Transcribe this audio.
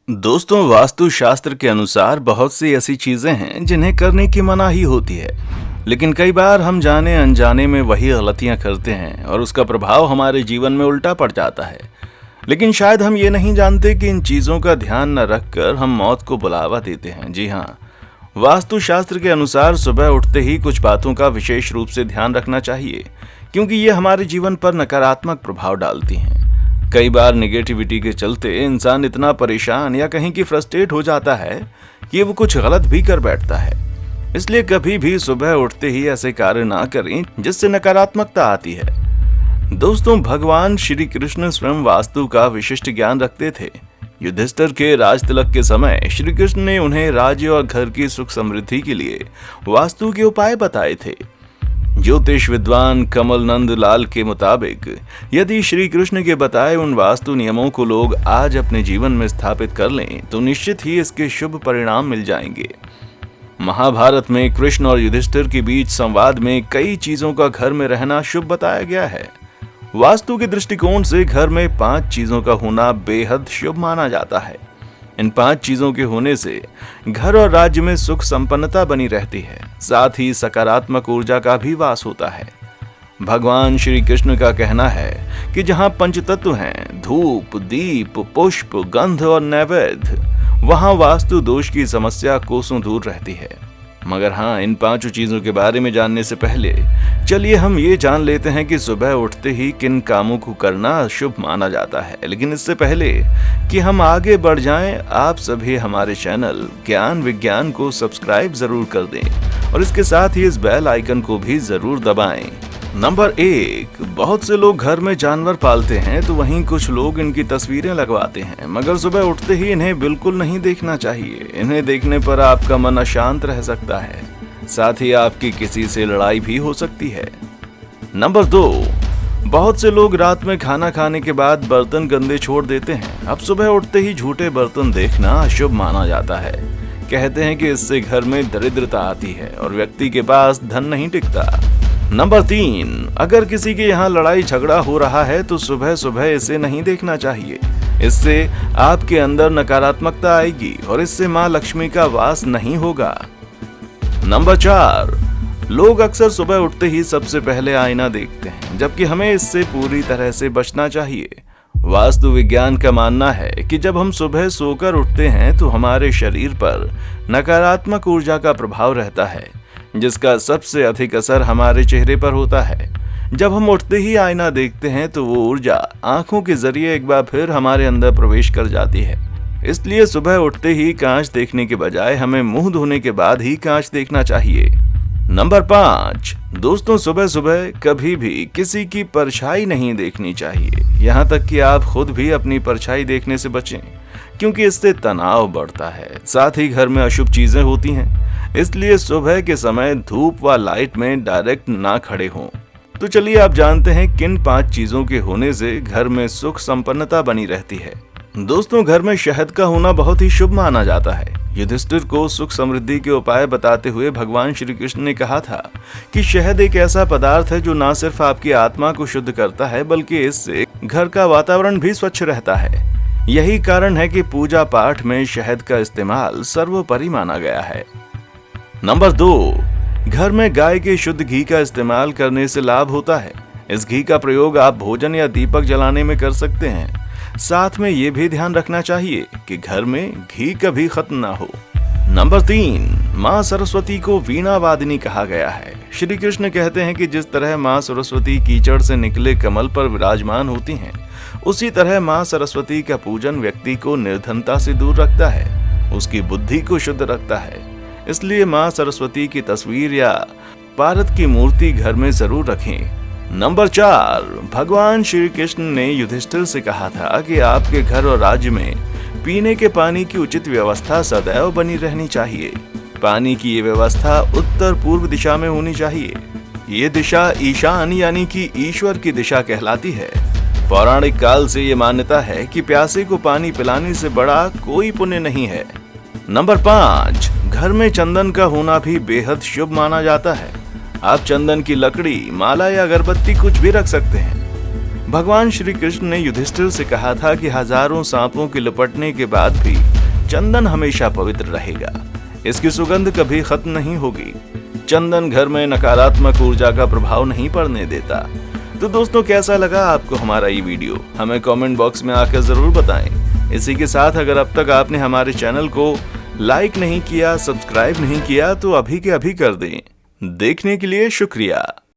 दोस्तों, वास्तु शास्त्र के अनुसार बहुत सी ऐसी चीजें हैं जिन्हें करने की मनाही होती है। लेकिन कई बार हम जाने अनजाने में वही गलतियां करते हैं और उसका प्रभाव हमारे जीवन में उल्टा पड़ जाता है। लेकिन शायद हम ये नहीं जानते कि इन चीजों का ध्यान न रखकर हम मौत को बुलावा देते हैं। जी हाँ, वास्तु शास्त्र के अनुसार सुबह उठते ही कुछ बातों का विशेष रूप से ध्यान रखना चाहिए, क्योंकि ये हमारे जीवन पर नकारात्मक प्रभाव डालती हैं। कई बार नेगेटिविटी के चलते इंसान इतना परेशान या कहीं की फ्रस्ट्रेट हो जाता है कि वो कुछ गलत भी कर बैठता है। इसलिए कभी भी सुबह उठते ही ऐसे कार्य ना करें जिससे नकारात्मकता आती है। दोस्तों, भगवान श्री कृष्ण स्वयं वास्तु का विशिष्ट ज्ञान रखते थे। युधिष्ठिर के राज तिलक के समय श्री कृष्ण ने उन्हें राज्य और घर की सुख समृद्धि के लिए वास्तु के उपाय बताए थे। ज्योतिष विद्वान कमल नंद लाल के मुताबिक यदि श्री कृष्ण के बताए उन वास्तु नियमों को लोग आज अपने जीवन में स्थापित कर लें तो निश्चित ही इसके शुभ परिणाम मिल जाएंगे। महाभारत में कृष्ण और युधिष्ठिर के बीच संवाद में कई चीजों का घर में रहना शुभ बताया गया है। वास्तु के दृष्टिकोण से घर में 5 चीजों का होना बेहद शुभ माना जाता है। इन 5 चीजों के होने से घर और राज्य में सुख संपन्नता बनी रहती है, साथ ही सकारात्मक ऊर्जा का भी वास होता है। भगवान श्री कृष्ण का कहना है कि जहां पंचतत्व हैं, धूप, दीप, पुष्प, गंध और नैवेद्य, वहां वास्तु दोष की समस्या कोसों दूर रहती है। मगर हाँ, इन 5 चीजों के बारे में जानने से पहले चलिए हम ये जान लेते हैं कि सुबह उठते ही किन कामों को करना शुभ माना जाता है। लेकिन इससे पहले कि हम आगे बढ़ जाएं, आप सभी हमारे चैनल ज्ञान विज्ञान को सब्सक्राइब जरूर कर दें और इसके साथ ही इस बेल आइकन को भी जरूर दबाएं। नंबर 1, बहुत से लोग घर में जानवर पालते हैं तो वहीं कुछ लोग इनकी तस्वीरें लगवाते हैं, मगर सुबह उठते ही इन्हें बिल्कुल नहीं देखना चाहिए। इन्हें देखने पर आपका मन अशांत रह सकता है, साथ ही आपकी किसी से लड़ाई भी हो सकती है। नंबर 2, बहुत से लोग रात में खाना खाने के बाद बर्तन गंदे छोड़ देते हैं। अब सुबह उठते ही झूठे बर्तन देखना अशुभ माना जाता है। कहते हैं कि इससे घर में दरिद्रता आती है और व्यक्ति के पास धन नहीं टिकता। नंबर 3, अगर किसी के यहाँ लड़ाई झगड़ा हो रहा है तो सुबह सुबह इसे नहीं देखना चाहिए। इससे आपके अंदर नकारात्मकता आएगी और इससे माँ लक्ष्मी का वास नहीं होगा। नंबर 4, लोग अक्सर सुबह उठते ही सबसे पहले आईना देखते हैं, जबकि हमें इससे पूरी तरह से बचना चाहिए। वास्तु विज्ञान का मानना है कि जब हम सुबह सोकर उठते हैं तो हमारे शरीर पर नकारात्मक ऊर्जा का प्रभाव रहता है, जिसका सबसे अधिक असर हमारे चेहरे पर होता है। जब हम उठते ही आईना देखते हैं तो वो ऊर्जा आंखों के जरिए एक बार फिर हमारे अंदर प्रवेश कर जाती है। इसलिए सुबह उठते ही कांच देखने के बजाय हमें मुंह धोने के बाद ही कांच देखना चाहिए। नंबर 5, दोस्तों, सुबह सुबह कभी भी किसी की परछाई नहीं देखनी चाहिए, यहाँ तक कि आप खुद भी अपनी परछाई देखने से बचें, क्योंकि इससे तनाव बढ़ता है, साथ ही घर में अशुभ चीजें होती हैं। इसलिए सुबह के समय धूप व लाइट में डायरेक्ट ना खड़े हों। तो चलिए आप जानते हैं किन 5 चीजों के होने से घर में सुख संपन्नता बनी रहती है। दोस्तों, घर में शहद का होना बहुत ही शुभ माना जाता है। युधिष्ठिर को सुख समृद्धि के उपाय बताते हुए भगवान श्री कृष्ण ने कहा था कि शहद एक ऐसा पदार्थ है जो न सिर्फ आपकी आत्मा को शुद्ध करता है, बल्कि इससे घर का वातावरण भी स्वच्छ रहता है। यही कारण है कि पूजा पाठ में शहद का इस्तेमाल सर्वोपरि माना गया है। नंबर 2, घर में गाय के शुद्ध घी का इस्तेमाल करने से लाभ होता है। इस घी का प्रयोग आप भोजन या दीपक जलाने में कर सकते हैं। साथ में ये भी ध्यान रखना चाहिए कि घर में घी कभी खत्म ना हो। नंबर 3, माँ सरस्वती को वीणा वादिनी कहा गया है। श्री कृष्ण कहते हैं कि जिस तरह माँ सरस्वती कीचड़ से निकले कमल पर विराजमान होती हैं, उसी तरह माँ सरस्वती का पूजन व्यक्ति को निर्धनता से दूर रखता है, उसकी बुद्धि को शुद्ध रखता है। इसलिए माँ सरस्वती की तस्वीर या पारद की मूर्ति घर में जरूर रखें। नंबर 4, भगवान श्री कृष्ण ने युधिष्ठिर से कहा था कि आपके घर और राज्य में पीने के पानी की उचित व्यवस्था सदैव बनी रहनी चाहिए। पानी की ये व्यवस्था उत्तर पूर्व दिशा में होनी चाहिए। ये दिशा ईशान यानी कि ईश्वर की दिशा कहलाती है। पौराणिक काल से ये मान्यता है कि प्यासे को पानी पिलाने से बड़ा कोई पुण्य नहीं है। नंबर 5, घर में चंदन का होना भी बेहद शुभ माना जाता है। आप चंदन की लकड़ी, माला या अगरबत्ती कुछ भी रख सकते हैं। भगवान श्री कृष्ण ने युधिष्ठिर से कहा था कि हजारों सांपों के लपटने के बाद भी चंदन हमेशा पवित्र रहेगा। इसकी सुगंध कभी खत्म नहीं होगी। चंदन घर में नकारात्मक ऊर्जा का प्रभाव नहीं पड़ने देता। तो दोस्तों, कैसा लगा आपको हमारा ये वीडियो? हमें कमेंट बॉक्स में आकर जरूर बताएं। इसी के साथ अगर अब तक आपने हमारे चैनल को लाइक नहीं किया, सब्सक्राइब नहीं किया, तो अभी के अभी कर दें। देखने के लिए शुक्रिया।